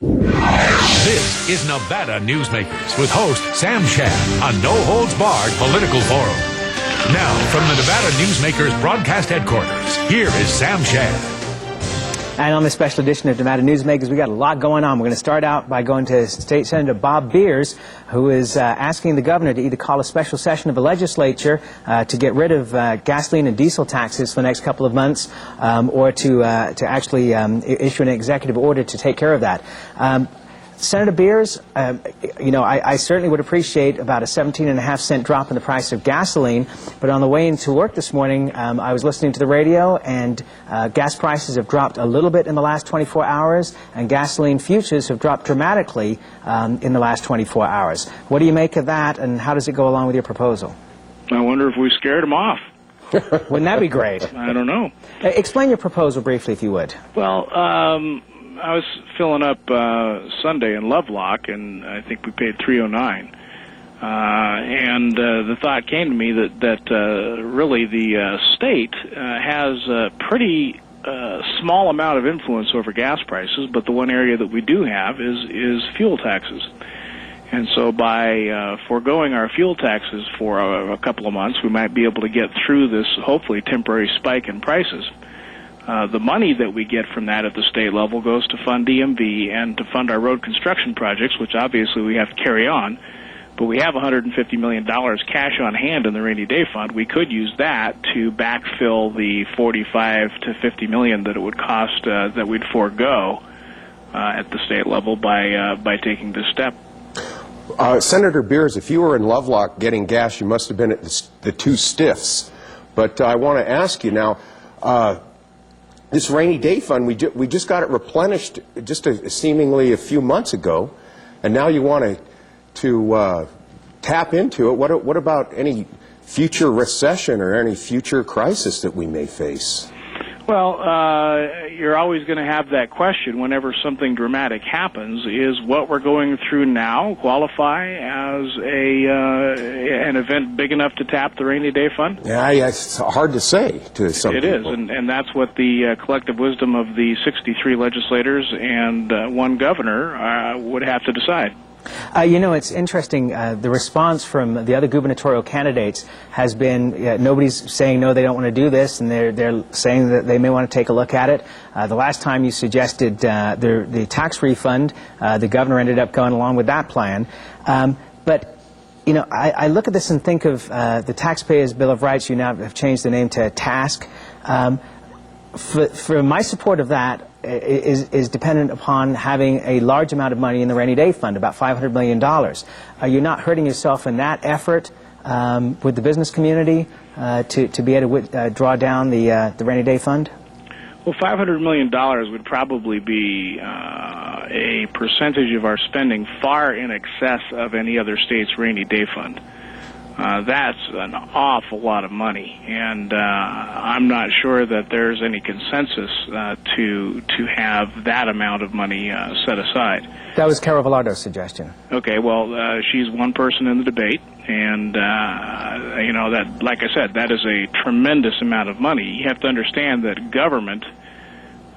This is Nevada Newsmakers with host Sam Shad, a no-holds-barred political forum. Now, from the Nevada Newsmakers broadcast headquarters, here is Sam Shad. And on this special edition of Nevada Newsmakers, we got a lot going on. We're going to start out by going to State Senator Bob Beers, who is asking the governor to either call a special session of the legislature to get rid of gasoline and diesel taxes for the next couple of months, or to actually issue an executive order to take care of that. Senator Beers, I certainly would appreciate about a 17.5-cent drop in the price of gasoline, but on the way into work this morning, I was listening to the radio, and gas prices have dropped a little bit in the last 24 hours, and gasoline futures have dropped dramatically in the last 24 hours. What do you make of that, and how does it go along with your proposal? I wonder if we scared them off. Wouldn't that be great? I don't know. Explain your proposal briefly, if you would. Well, I was filling up Sunday in Lovelock, and I think we paid $3.09. And the thought came to me that really the state has a pretty small amount of influence over gas prices, but the one area that we do have is fuel taxes. And so by foregoing our fuel taxes for a couple of months, we might be able to get through this, hopefully, temporary spike in prices. The money that we get from that at the state level goes to fund DMV and to fund our road construction projects, which obviously we have to carry on. But we have $150 million cash on hand in the rainy day fund. We could use that to backfill the $45 to $50 million that it would cost that we'd forego at the state level by taking this step. Senator Beers, if you were in Lovelock getting gas, you must have been at the two stiffs. But I want to ask you now, this rainy day fund, we just got it replenished just seemingly a few months ago, and now you want to tap into it. What about any future recession or any future crisis that we may face? Well, you're always going to have that question whenever something dramatic happens. Is what we're going through now qualify as an event big enough to tap the rainy day fund? Yeah, it's hard to say to some people. It is, and that's what the collective wisdom of the 63 legislators and one governor would have to decide. It's interesting. The response from the other gubernatorial candidates has been nobody's saying no, they don't want to do this, and they're saying that they may want to take a look at it. The last time you suggested the tax refund, the governor ended up going along with that plan. But I look at this and think of the Taxpayers' Bill of Rights. You now have changed the name to TASC. For my support of that is dependent upon having a large amount of money in the rainy day fund, about $500 million. Are you not hurting yourself in that effort with the business community to be able to draw down the rainy day fund? Well, $500 million would probably be a percentage of our spending far in excess of any other state's rainy day fund. That's an awful lot of money, and I'm not sure that there's any consensus to have that amount of money set aside. That was Carol Velardo's suggestion. Okay, well, she's one person in the debate, and that, like I said, that is a tremendous amount of money. You have to understand that government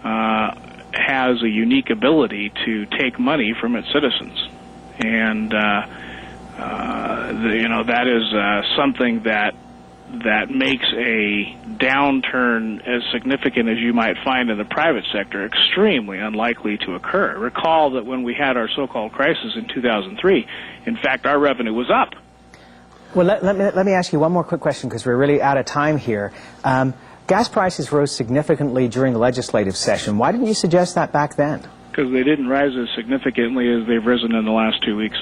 has a unique ability to take money from its citizens, and that is something that makes a downturn as significant as you might find in the private sector extremely unlikely to occur. Recall that when we had our so-called crisis in 2003, in fact, our revenue was up. Well, let me ask you one more quick question, because we're really out of time here. Gas prices rose significantly during the legislative session. Why didn't you suggest that back then? Because they didn't rise as significantly as they've risen in the last 2 weeks.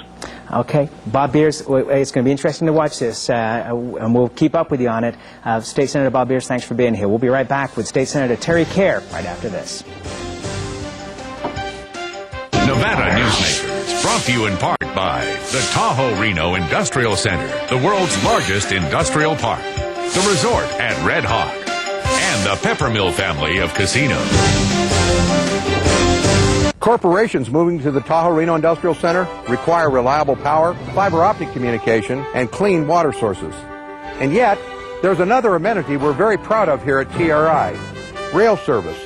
Okay. Bob Beers, it's going to be interesting to watch this, and we'll keep up with you on it. State Senator Bob Beers, thanks for being here. We'll be right back with State Senator Terry Kerr right after this. Nevada Newsmakers, brought to you in part by the Tahoe Reno Industrial Center, the world's largest industrial park, the resort at Red Hawk, and the Peppermill family of casinos. Corporations moving to the Tahoe Reno Industrial Center require reliable power, fiber optic communication, and clean water sources. And yet, there's another amenity we're very proud of here at TRI, rail service.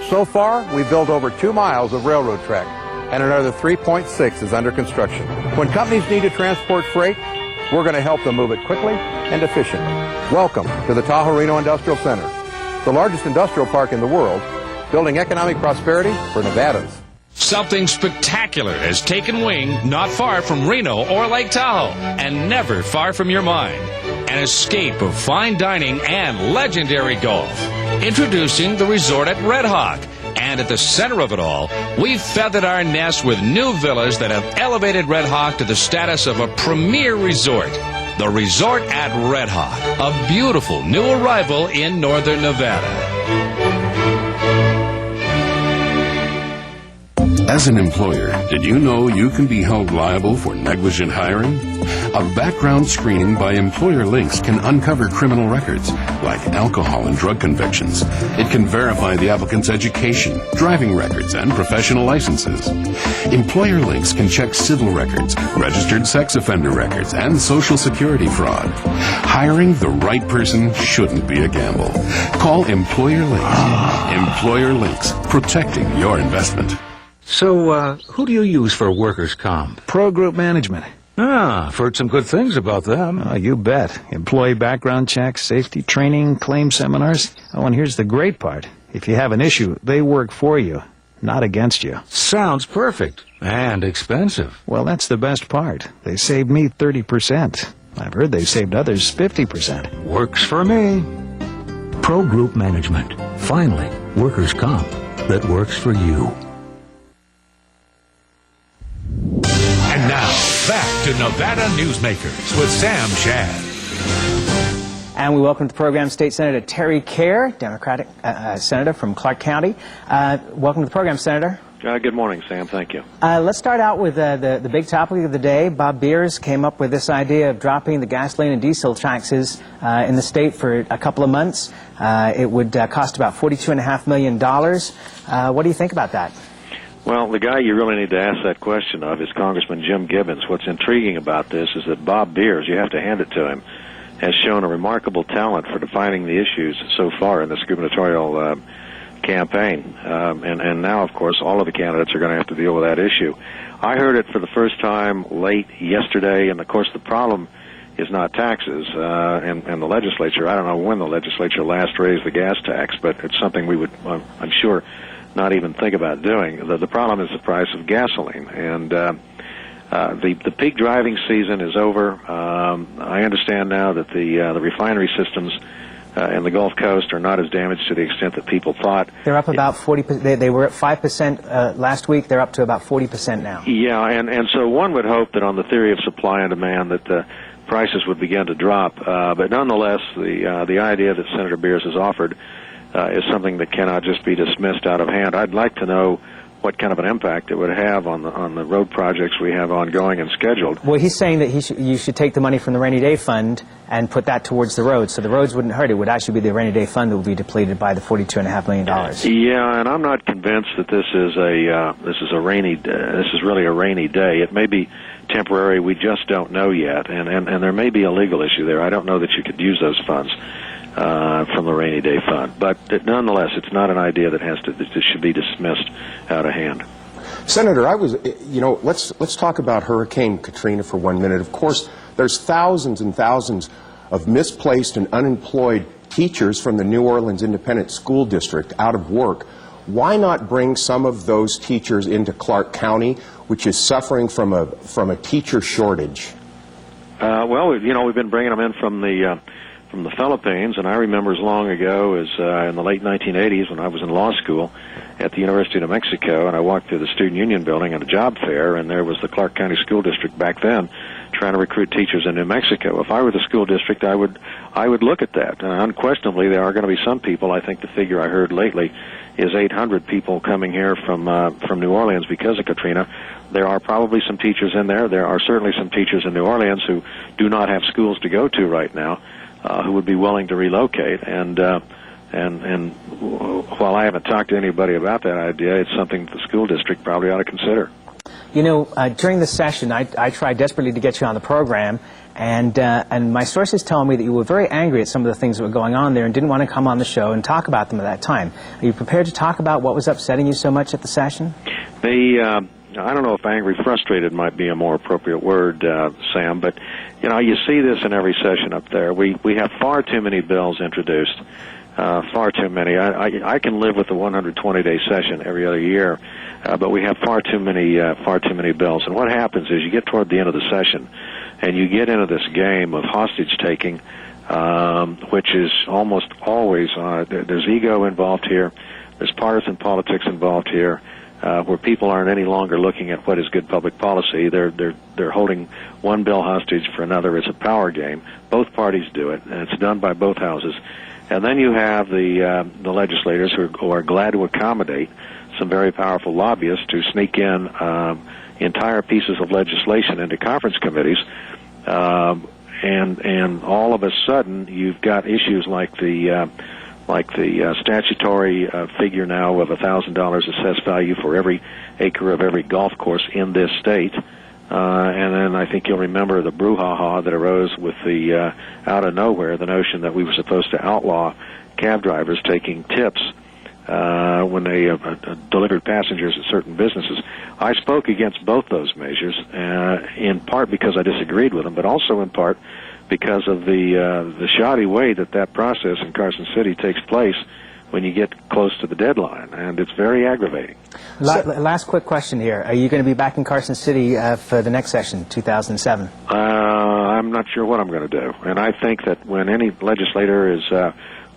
So far, we've built over 2 miles of railroad track, and another 3.6 is under construction. When companies need to transport freight, we're going to help them move it quickly and efficiently. Welcome to the Tahoe Reno Industrial Center, the largest industrial park in the world, building economic prosperity for Nevadans. Something spectacular has taken wing not far from Reno or Lake Tahoe, and never far from your mind. An escape of fine dining and legendary golf. Introducing the resort at Red Hawk. And at the center of it all, we've feathered our nest with new villas that have elevated Red Hawk to the status of a premier resort. The Resort at Red Hawk, a beautiful new arrival in northern Nevada. As an employer, did you know you can be held liable for negligent hiring? A background screening by Employer Links can uncover criminal records, like alcohol and drug convictions. It can verify the applicant's education, driving records, and professional licenses. Employer Links can check civil records, registered sex offender records, and Social Security fraud. Hiring the right person shouldn't be a gamble. Call Employer Links. Employer Links, protecting your investment. So, who do you use for workers' comp? Pro Group Management. Ah, I've heard some good things about them. Oh, you bet. Employee background checks, safety training, claim seminars. Oh, and here's the great part. If you have an issue, they work for you, not against you. Sounds perfect. And expensive. Well, that's the best part. They saved me 30%. I've heard they've saved others 50%. Works for me. Pro Group Management. Finally, workers' comp that works for you. And now, back to Nevada Newsmakers with Sam Shad. And we welcome to the program State Senator Terry Kerr, Democratic Senator from Clark County. Welcome to the program, Senator. Good morning, Sam. Thank you. Let's start out with the big topic of the day. Bob Beers came up with this idea of dropping the gasoline and diesel taxes in the state for a couple of months. It would cost about $42.5 million. What do you think about that? Well, the guy you really need to ask that question of is Congressman Jim Gibbons. What's intriguing about this is that Bob Beers, you have to hand it to him, has shown a remarkable talent for defining the issues so far in this gubernatorial campaign. And now, of course, all of the candidates are going to have to deal with that issue. I heard it for the first time late yesterday, and, of course, the problem is not taxes and the legislature. I don't know when the legislature last raised the gas tax, but it's something we would, I'm sure, not even think about doing. The problem is the price of gasoline, and the peak driving season is over. I understand now that the refinery systems in the Gulf Coast are not as damaged to the extent that people thought. They're up about 40%. They were at 5% last week. They're up to about 40% now. Yeah, and so one would hope that on the theory of supply and demand that the prices would begin to drop. But nonetheless, the idea that Senator Beers has offered is something that cannot just be dismissed out of hand. I'd like to know what kind of an impact it would have on the road projects we have ongoing and scheduled. Well, he's saying that you should take the money from the rainy day fund and put that towards the roads, so the roads wouldn't hurt. It would actually be the rainy day fund that would be depleted by the $42.5 million. Yeah, and I'm not convinced that this is really a rainy day. It may be temporary. We just don't know yet, and there may be a legal issue there. I don't know that you could use those funds from the rainy day fund, but nonetheless, it's not an idea that should be dismissed out of hand. Senator, let's talk about Hurricane Katrina for 1 minute. Of course, there's thousands and thousands of misplaced and unemployed teachers from the New Orleans Independent School District out of work. Why not bring some of those teachers into Clark County, which is suffering from a teacher shortage? Well, we've been bringing them in from the Philippines, and I remember as long ago as in the late 1980s when I was in law school at the University of New Mexico, and I walked through the Student Union building at a job fair, and there was the Clark County School District back then trying to recruit teachers in New Mexico. If I were the school district, I would look at that. Unquestionably, there are going to be some people. I think the figure I heard lately is 800 people coming here from New Orleans because of Katrina. There are probably some teachers in there. There are certainly some teachers in New Orleans who do not have schools to go to right now, who would be willing to relocate. And while I haven't talked to anybody about that idea, it's something the school district probably ought to consider. During the session, I tried desperately to get you on the program, and my sources tell me that you were very angry at some of the things that were going on there and didn't want to come on the show and talk about them at that time. Are you prepared to talk about what was upsetting you so much at the session? I don't know if angry, frustrated might be a more appropriate word, Sam, but, you see this in every session up there. We have far too many bills introduced, far too many. I can live with the 120-day session every other year, but we have far too many bills. And what happens is you get toward the end of the session, and you get into this game of hostage-taking, which is almost always, there's ego involved here, there's partisan politics involved here, where people aren't any longer looking at what is good public policy. They're holding one bill hostage for another. It's a power game. Both parties do it, and it's done by both houses. And then you have the legislators who are glad to accommodate some very powerful lobbyists to sneak in entire pieces of legislation into conference committees, and all of a sudden you've got issues like the statutory figure now of $1,000 assessed value for every acre of every golf course in this state. And then I think you'll remember the brouhaha that arose with the out of nowhere, the notion that we were supposed to outlaw cab drivers taking tips when they delivered passengers at certain businesses. I spoke against both those measures, in part because I disagreed with them, but also in part because of the shoddy way that process in Carson City takes place when you get close to the deadline, and it's very aggravating. Last quick question here. Are you going to be back in Carson City for the next session, 2007? I'm not sure what I'm going to do, and I think that when any legislator is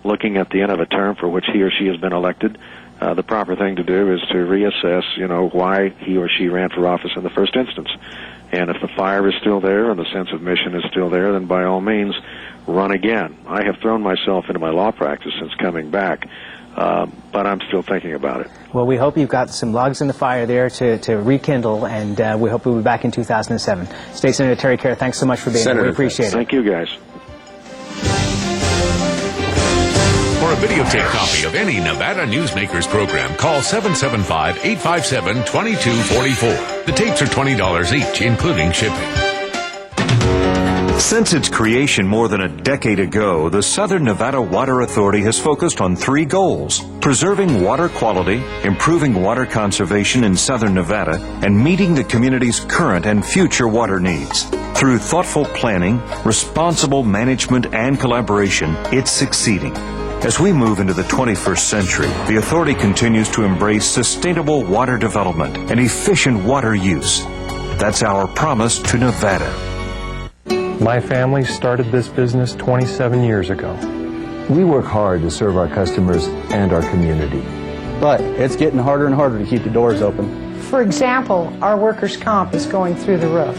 looking at the end of a term for which he or she has been elected, the proper thing to do is to reassess, why he or she ran for office in the first instance. And if the fire is still there and the sense of mission is still there, then by all means, run again. I have thrown myself into my law practice since coming back, but I'm still thinking about it. Well, we hope you've got some logs in the fire there to rekindle, and we hope we'll be back in 2007. State Senator Terry Kerr, thanks so much for being here. We appreciate it. Thank you, guys. For a videotape copy of any Nevada Newsmakers program, call 775-857-2244. The tapes are $20 each, including shipping. Since its creation more than a decade ago, the Southern Nevada Water Authority has focused on three goals: preserving water quality, improving water conservation in Southern Nevada, and meeting the community's current and future water needs. Through thoughtful planning, responsible management, and collaboration, it's succeeding. As we move into the 21st century, the authority continues to embrace sustainable water development and efficient water use. That's our promise to Nevada. My family started this business 27 years ago. We work hard to serve our customers and our community. But it's getting harder and harder to keep the doors open. For example, our workers' comp is going through the roof.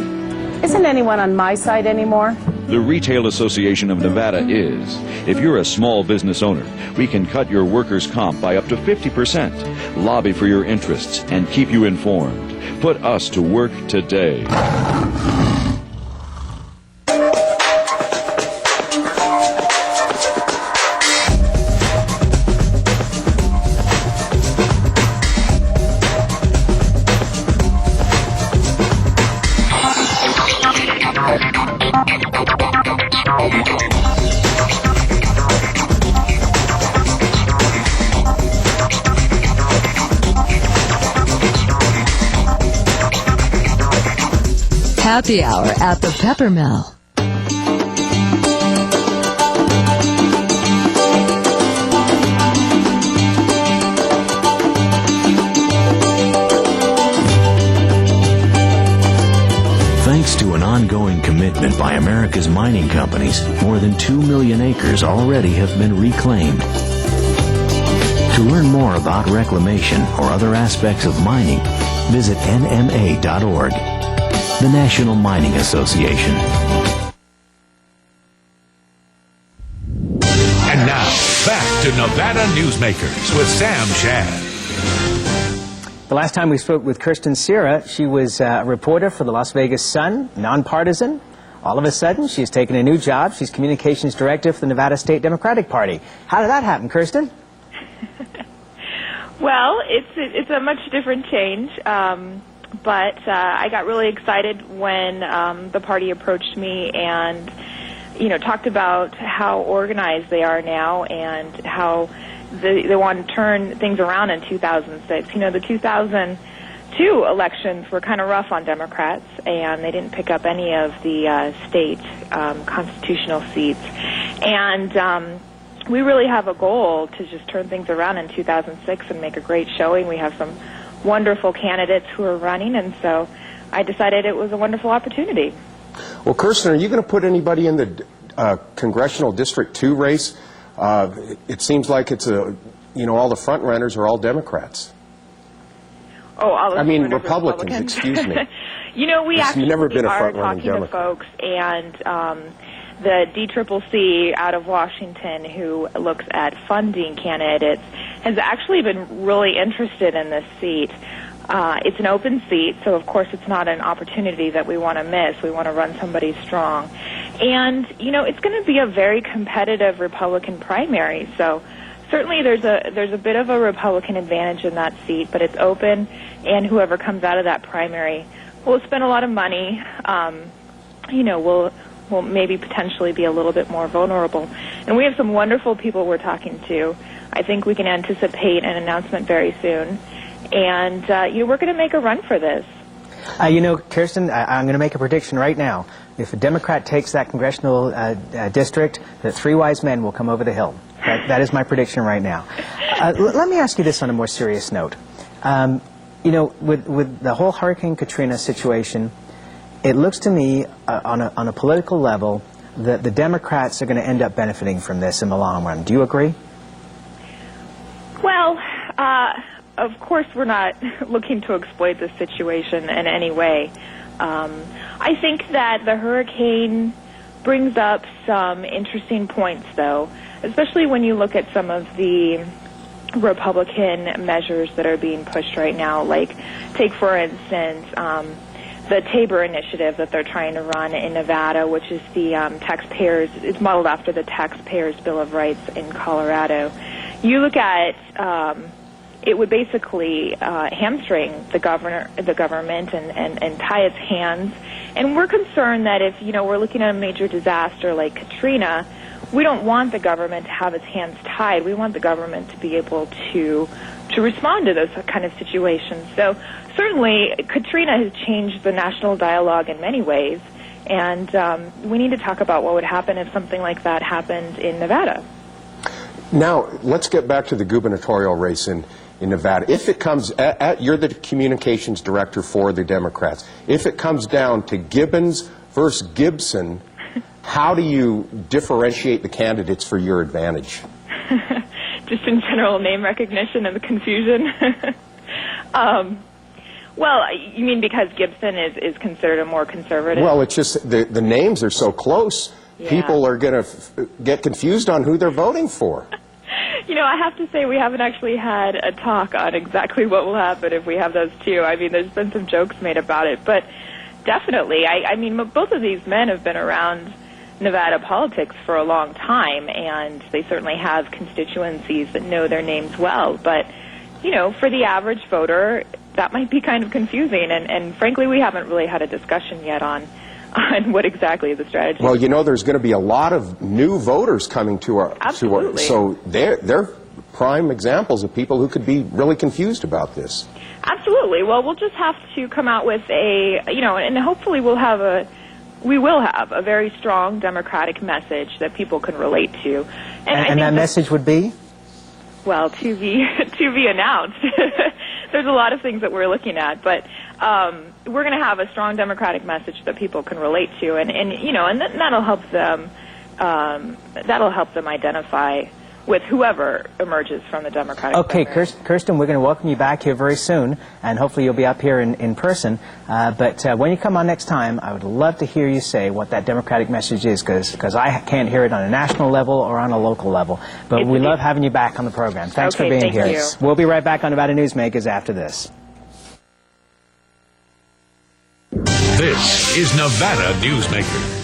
Isn't anyone on my side anymore? The Retail Association of Nevada is. If you're a small business owner, we can cut your workers' comp by up to 50%, lobby for your interests, and keep you informed. Put us to work today. Happy Hour at the Peppermill. Thanks to an ongoing commitment by America's mining companies, more than 2 million acres already have been reclaimed. To learn more about reclamation or other aspects of mining, visit nma.org. The National Mining Association. And now, back to Nevada Newsmakers with Sam Shad. The last time we spoke with Kirsten Searer, she was a reporter for the Las Vegas Sun, nonpartisan. All of a sudden, she's taken a new job. She's communications director for the Nevada State Democratic Party. How did that happen, Kirsten? Well, it's a much different change. But I got really excited when the party approached me and, talked about how organized they are now and how they want to turn things around in 2006. The 2000 two elections were kind of rough on Democrats, and they didn't pick up any of the state constitutional seats. And we really have a goal to just turn things around in 2006 and make a great showing. We have some wonderful candidates who are running, and so I decided it was a wonderful opportunity. Well, Kirsten, are you going to put anybody in the Congressional District 2 race? It seems like it's all the front runners are all Democrats. Oh, all I mean, Republicans, excuse me. We actually never been a are front-running talking to folks, and the DCCC out of Washington, who looks at funding candidates, has actually been really interested in this seat. It's an open seat, so of course it's not an opportunity that we want to miss. We want to run somebody strong. And, it's going to be a very competitive Republican primary, so certainly there's a bit of a Republican advantage in that seat, but it's open, and whoever comes out of that primary will spend a lot of money. Will maybe potentially be a little bit more vulnerable. And we have some wonderful people we're talking to. I think we can anticipate an announcement very soon. And we're going to make a run for this. Kirsten, I'm going to make a prediction right now. If a Democrat takes that congressional district, the three wise men will come over the hill. That is my prediction right now. Let me ask you this on a more serious note. With the whole Hurricane Katrina situation, it looks to me on a political level that the Democrats are going to end up benefiting from this in the long run. Do you agree? Well, of course we're not looking to exploit this situation in any way. I think that the hurricane brings up some interesting points, though, especially when you look at some of the Republican measures that are being pushed right now. Like, take, for instance, the Tabor initiative that they're trying to run in Nevada, which is the taxpayers, it's modeled after the Taxpayers' Bill of Rights in Colorado. You look at it would basically hamstring the government and tie its hands. And we're concerned that if, we're looking at a major disaster like Katrina, we don't want the government to have its hands tied. We want the government to be able to respond to those kind of situations. So certainly Katrina has changed the national dialogue in many ways, and we need to talk about what would happen if something like that happened in Nevada. Now, let's get back to the gubernatorial race in Nevada. If it comes, you're the communications director for the Democrats. If it comes down to Gibbons versus Gibson, how do you differentiate the candidates for your advantage? Just in general name recognition and the confusion. Well, you mean because Gibson is considered a more conservative? Well, it's just the names are so close. Yeah. People are going to get confused on who they're voting for. I have to say we haven't actually had a talk on exactly what will happen if we have those two. I mean, there's been some jokes made about it, but definitely. I mean, both of these men have been around Nevada politics for a long time, and they certainly have constituencies that know their names well. But, for the average voter, that might be kind of confusing, and frankly, we haven't really had a discussion yet on what exactly the strategy is. Well, there's going to be a lot of new voters coming to our... Absolutely. So they're prime examples of people who could be really confused about this. Absolutely. Well, we'll just have to come out with and hopefully we will have a very strong Democratic message that people can relate to. And that message would be? Well, to be announced. There's a lot of things that we're looking at, but we're going to have a strong Democratic message that people can relate to, and that'll help them. That'll help them identify with whoever emerges from the Democratic Okay, primary. Kirsten, we're going to welcome you back here very soon, and hopefully you'll be up here in person. But when you come on next time, I would love to hear you say what that Democratic message is, because I can't hear it on a national level or on a local level. But we love having you back on the program. Thanks for being here. You. We'll be right back on Nevada Newsmakers after this. This is Nevada Newsmakers.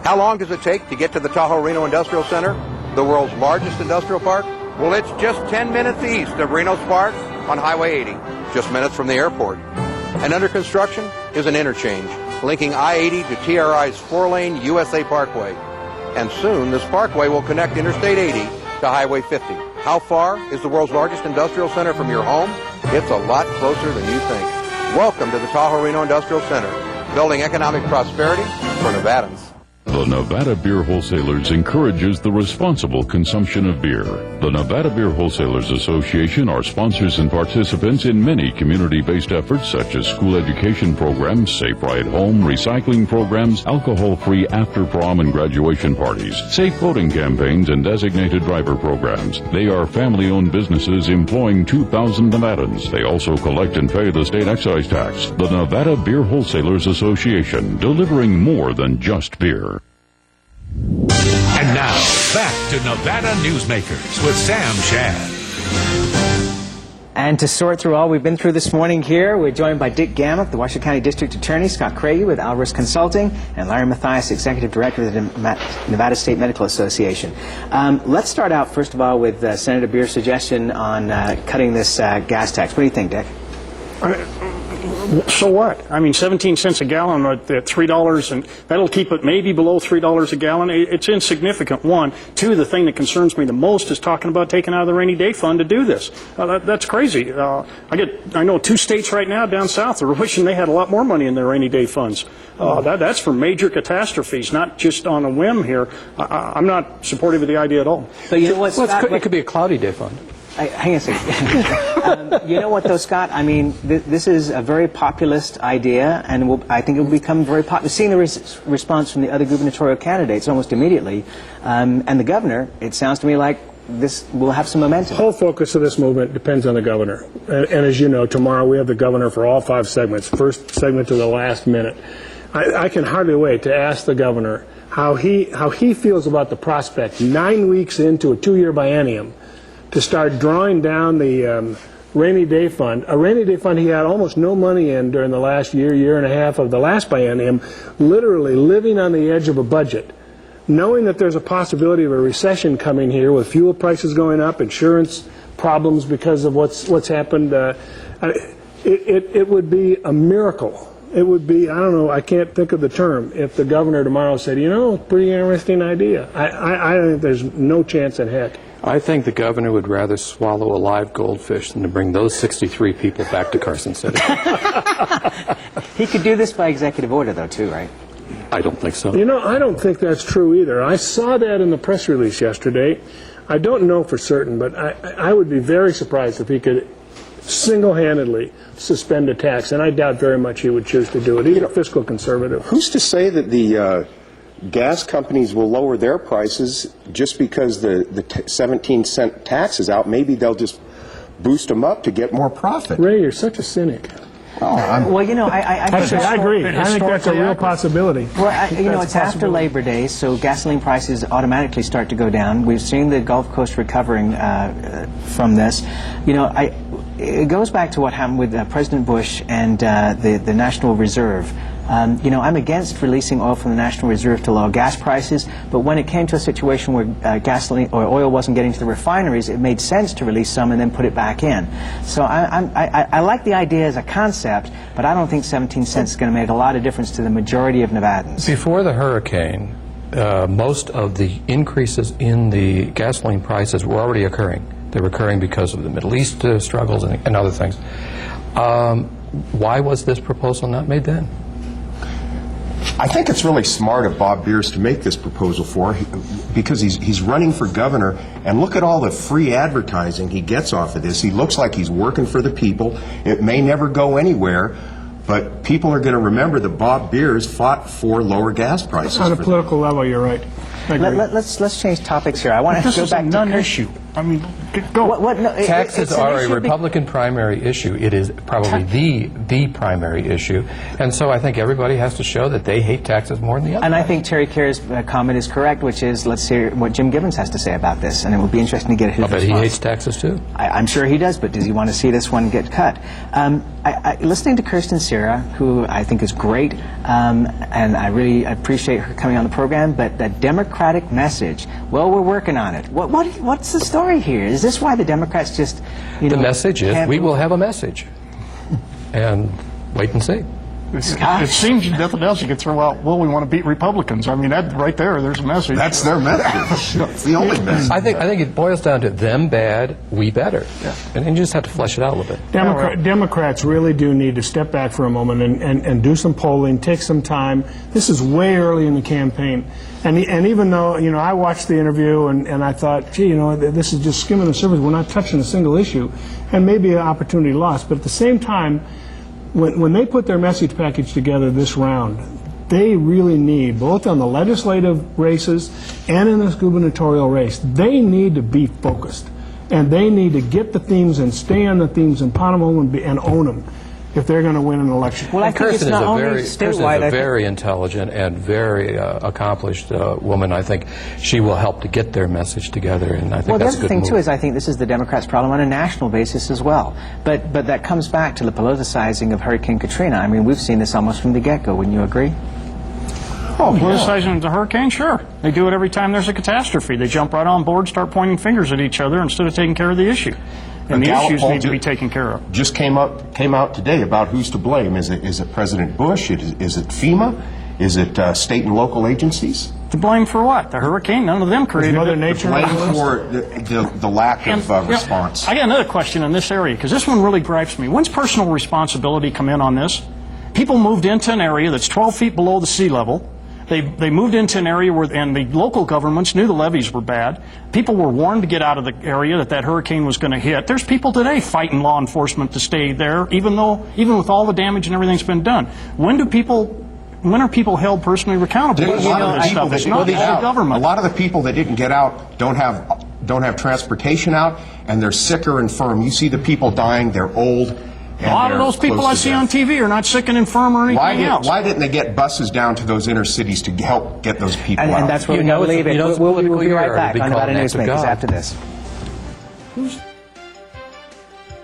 How long does it take to get to the Tahoe Reno Industrial Center, the world's largest industrial park? Well, it's just 10 minutes east of Reno Spark on Highway 80, just minutes from the airport. And under construction is an interchange linking I-80 to TRI's 4-lane USA Parkway. And soon this parkway will connect Interstate 80 to Highway 50. How far is the world's largest industrial center from your home? It's a lot closer than you think. Welcome to the Tahoe Reno Industrial Center, building economic prosperity for Nevadans. The Nevada Beer Wholesalers encourages the responsible consumption of beer. The Nevada Beer Wholesalers Association are sponsors and participants in many community-based efforts such as school education programs, Safe Ride Home, recycling programs, alcohol-free after-prom and graduation parties, safe voting campaigns, and designated driver programs. They are family-owned businesses employing 2,000 Nevadans. They also collect and pay the state excise tax. The Nevada Beer Wholesalers Association, delivering more than just beer. And now, back to Nevada Newsmakers with Sam Shad. And to sort through all we've been through this morning here, we're joined by Dick Gammick, the Washoe County District Attorney, Scott Craigie with Alrus Consulting, and Larry Mathias, Executive Director of the Nevada State Medical Association. Let's start out, first of all, with Senator Beer's suggestion on cutting this gas tax. What do you think, Dick? So what? I mean, 17 cents a gallon at $3, and that'll keep it maybe below $3 a gallon. It's insignificant, one. Two, the thing that concerns me the most is talking about taking out of the rainy day fund to do this. That's crazy. I know 2 states right now down south that are wishing they had a lot more money in their rainy day funds. That's for major catastrophes, not just on a whim here. I'm not supportive of the idea at all. So you know what, Scott, it could be a cloudy day fund. Hang on a second. You know what, though, Scott? I mean, this is a very populist idea, and I think it will become very popular. Seeing the response from the other gubernatorial candidates almost immediately, and the governor, it sounds to me like this will have some momentum. The whole focus of this movement depends on the governor. And as you know, tomorrow we have the governor for all 5 segments, first segment to the last minute. I can hardly wait to ask the governor how he feels about the prospect 9 weeks into a 2-year biennium to start drawing down the rainy day fund, a rainy day fund he had almost no money in during the last year and a half of the last biennium, literally living on the edge of a budget, knowing that there's a possibility of a recession coming here with fuel prices going up, insurance problems because of what's happened. It would be a miracle. It would be, I don't know, I can't think of the term, if the governor tomorrow said, you know, pretty interesting idea. I think there's no chance in heck. I think the governor would rather swallow a live goldfish than to bring those 63 people back to Carson City. He could do this by executive order, though, too, right? I don't think so. You know, I don't think that's true either. I saw that in the press release yesterday. I don't know for certain, but I would be very surprised if he could single-handedly suspend a tax, and I doubt very much he would choose to do it. He's a fiscal conservative. Who's to say that the gas companies will lower their prices just because the 17-cent tax is out? Maybe they'll just boost them up to get more profit. Ray, you're such a cynic. Well, you know, I agree. I think that's a real possibility. Well, you know, it's after Labor Day, so gasoline prices automatically start to go down. We've seen the Gulf Coast recovering from this. You know, it goes back to what happened with President Bush and the National Reserve. You know, I'm against releasing oil from the National Reserve to lower gas prices, but when it came to a situation where gasoline or oil wasn't getting to the refineries, it made sense to release some and then put it back in. So I like the idea as a concept, but I don't think 17 cents is going to make a lot of difference to the majority of Nevadans. Before the hurricane, most of the increases in the gasoline prices were already occurring. They were occurring because of the Middle East struggles and other things. Why was this proposal not made then? I think it's really smart of Bob Beers to make this proposal because he's running for governor, and look at all the free advertising he gets off of this. He looks like he's working for the people. It may never go anywhere, but people are going to remember that Bob Beers fought for lower gas prices. On a political level, you're right. Let's change topics here. I want to go back to non-issue. I mean, go. Taxes are a Republican primary issue. It is probably the primary issue, and so I think everybody has to show that they hate taxes more than the other. And I think Terry Kerr's comment is correct, which is let's hear what Jim Gibbons has to say about this, and it will be interesting to get his response. I bet he hates taxes too. I'm sure he does, but does he want to see this one get cut? Listening to Kirsten Searer, who I think is great, and I really appreciate her coming on the program, but that Democratic message, well, we're working on it. What's the story here? Is this why the Democrats just, The message is we will have a message. And wait and see. It seems nothing else you could throw out, well, we want to beat Republicans. I mean, that right there's a message. That's their message. It's the only message. I think it boils down to them bad, we better. Yeah. And you just have to flesh it out a little bit. Democrats really do need to step back for a moment and do some polling, take some time. This is way early in the campaign. And even though, I watched the interview and I thought, gee, this is just skimming the surface. We're not touching a single issue. And maybe an opportunity lost. But at the same time, when they put their message package together this round, they really need, both on the legislative races and in this gubernatorial race, they need to be focused. And they need to get the themes and stay on the themes and pound them home and own them if they're going to win an election. Well, I think it's not only statewide. Kirsten is a very intelligent and very accomplished woman. I think she will help to get their message together, and I think that's a good move. The other thing, too, is I think this is the Democrats' problem on a national basis as well. But that comes back to the politicizing of Hurricane Katrina. I mean, we've seen this almost from the get-go. Wouldn't you agree? Oh, politicizing the hurricane? Sure. They do it every time there's a catastrophe. They jump right on board, start pointing fingers at each other instead of taking care of the issue. And the issues need to be taken care of. Just came out today about who's to blame. Is it President Bush? Is it FEMA? Is it state and local agencies? To blame for what? The hurricane? None of them created Mother it. Nature. Blame for the lack of response. I got another question in this area, because this one really gripes me. When's personal responsibility come in on this? People moved into an area that's 12 feet below the sea level. They moved into an area and the local governments knew the levees were bad. People were warned to get out of the area that hurricane was going to hit. There's people today fighting law enforcement to stay there, even with all the damage and everything's been done. When are people held personally accountable? A lot of the people that didn't get out don't have transportation out, and they're sick or infirm. You see the people dying; they're old. A lot of those people I see on TV are not sick and infirm or anything else. Why didn't they get buses down to those inner cities to help get those people out? And that's where we're going to leave it. We'll be right back on Nevada Newsmakers after this.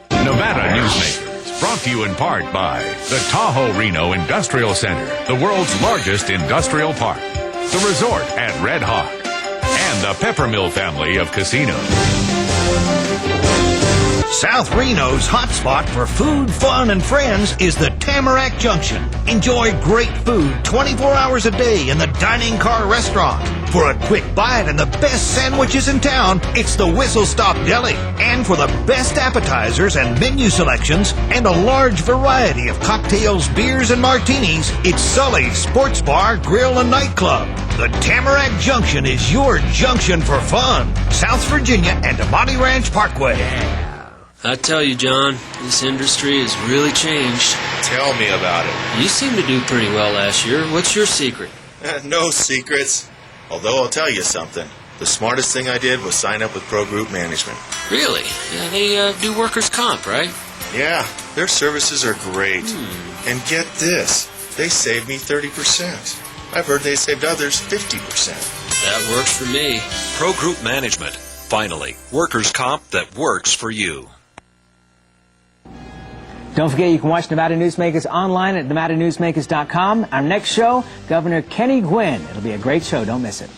Nevada Newsmakers, brought to you in part by the Tahoe Reno Industrial Center, the world's largest industrial park, the resort at Red Hawk, and the Peppermill family of casinos. South Reno's hotspot for food, fun, and friends is the Tamarack Junction. Enjoy great food 24 hours a day in the Dining Car Restaurant. For a quick bite and the best sandwiches in town, it's the Whistle Stop Deli. And for the best appetizers and menu selections and a large variety of cocktails, beers, and martinis, it's Sully's Sports Bar, Grill, and Nightclub. The Tamarack Junction is your junction for fun. South Virginia and Amati Ranch Parkway. I tell you, John, this industry has really changed. Tell me about it. You seem to do pretty well last year. What's your secret? No secrets. Although I'll tell you something. The smartest thing I did was sign up with Pro Group Management. Really? Yeah, they do workers' comp, right? Yeah, their services are great. And get this, they saved me 30%. I've heard they saved others 50%. That works for me. Pro Group Management. Finally, workers' comp that works for you. Don't forget you can watch Nevada Newsmakers online at nevadanewsmakers.com. Our next show, Governor Kenny Gwynn. It'll be a great show. Don't miss it.